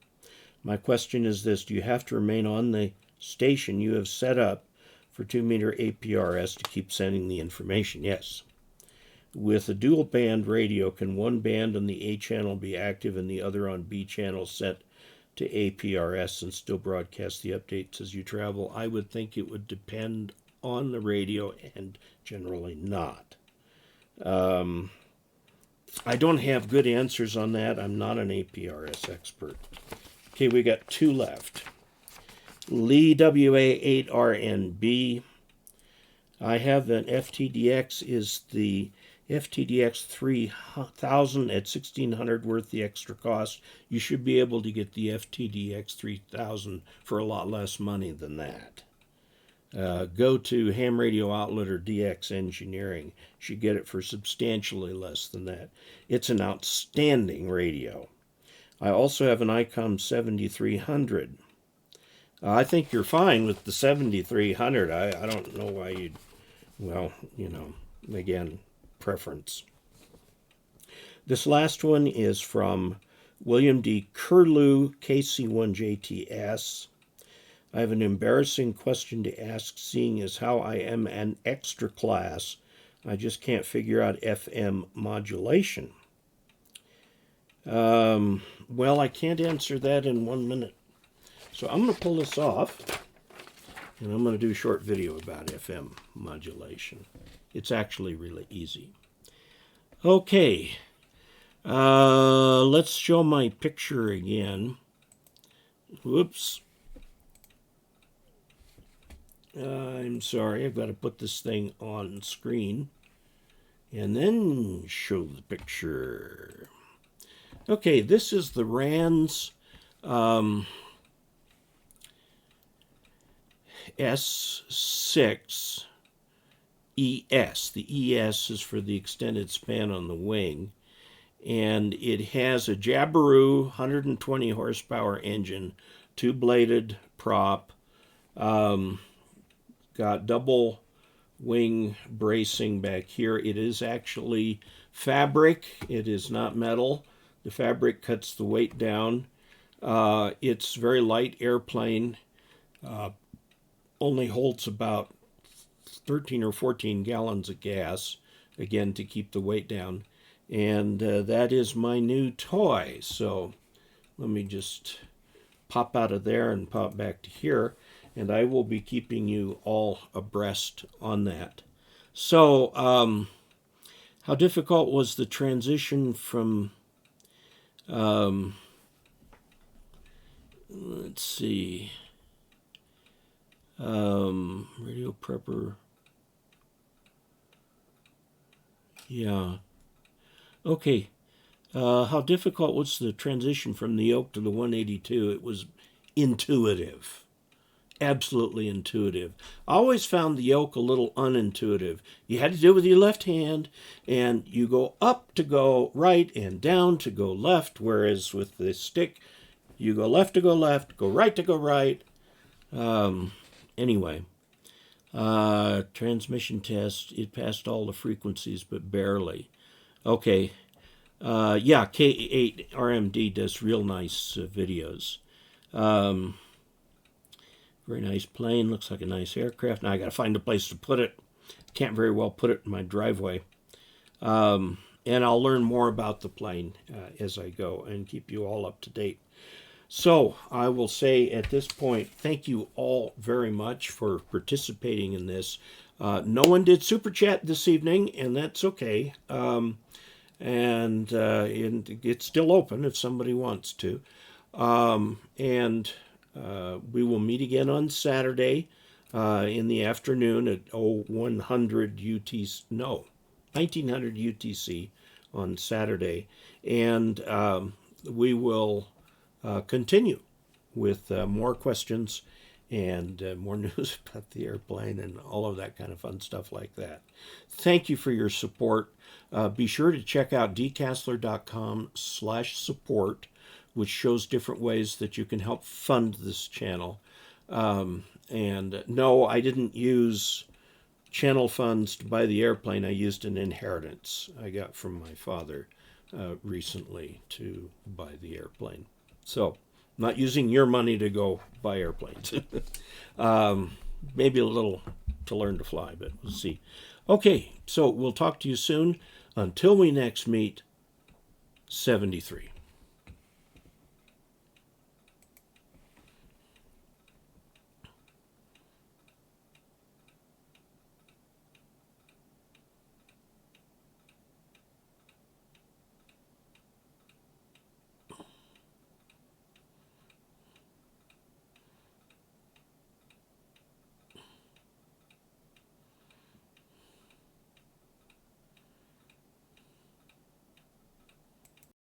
My question is this: do you have to remain on the station you have set up for 2-meter APRS to keep sending the information? Yes. With a dual band radio, can one band on the A channel be active and the other on B channel set to APRS and still broadcast the updates as you travel? I would think it would depend on the radio and generally not. I don't have good answers on that. I'm not an APRS expert. Okay, we got 2 left. Lee WA8RNB. I have an FTDX is the FTDX 3000 at 1600 worth the extra cost. You should be able to get the FTDX 3000 for a lot less money than that. Go to Ham Radio Outlet or DX Engineering. You should get it for substantially less than that. It's an outstanding radio. I also have an ICOM 7300. I think you're fine with the 7300. I don't know why you'd, well, you know, again, preference. This last one is from William D. Curlew, KC1JTS. I have an embarrassing question to ask, seeing as how I am an extra class. I just can't figure out FM modulation. Well, I can't answer that in 1 minute. So I'm going to pull this off, and I'm going to do a short video about FM modulation. It's actually really easy. Okay, let's show my picture again. Whoops. I'm sorry, I've got to put this thing on screen and then show the picture. Okay, this is the RANS S6 ES. The ES is for the extended span on the wing, and it has a Jabiru 120 horsepower engine, 2-bladed prop, got double wing bracing back here. It is actually fabric. It is not metal. The fabric cuts the weight down. It's very light airplane. Only holds about 13 or 14 gallons of gas, again, to keep the weight down. And that is my new toy. So let me just pop out of there and pop back to here, and I will be keeping you all abreast on that. So how difficult was the transition from, let's see, radio prepper, yeah, okay. How difficult was the transition from the yoke to the 182? It was intuitive. Absolutely intuitive. I always found the yoke a little unintuitive. You had to do it with your left hand, and you go up to go right and down to go left, whereas with the stick, you go left to go left, go right to go right. Anyway, transmission test, it passed all the frequencies, but barely. Okay. Yeah, K8RMD does real nice videos. Very nice plane, looks like a nice aircraft. Now I got to find a place to put it. Can't very well put it in my driveway. And I'll learn more about the plane as I go and keep you all up to date. So I will say at this point, thank you all very much for participating in this. No one did Super Chat this evening, and that's okay. And it's still open if somebody wants to. We will meet again on Saturday in the afternoon at 1900 UTC on Saturday. And we will continue with more questions and more news about the airplane and all of that kind of fun stuff like that. Thank you for your support. Be sure to check out dcastler.com/support, which shows different ways that you can help fund this channel. And no, I didn't use channel funds to buy the airplane, I used an inheritance I got from my father recently to buy the airplane. So, not using your money to go buy airplanes. Maybe a little to learn to fly, but we'll see. Okay, so we'll talk to you soon. Until we next meet, 73.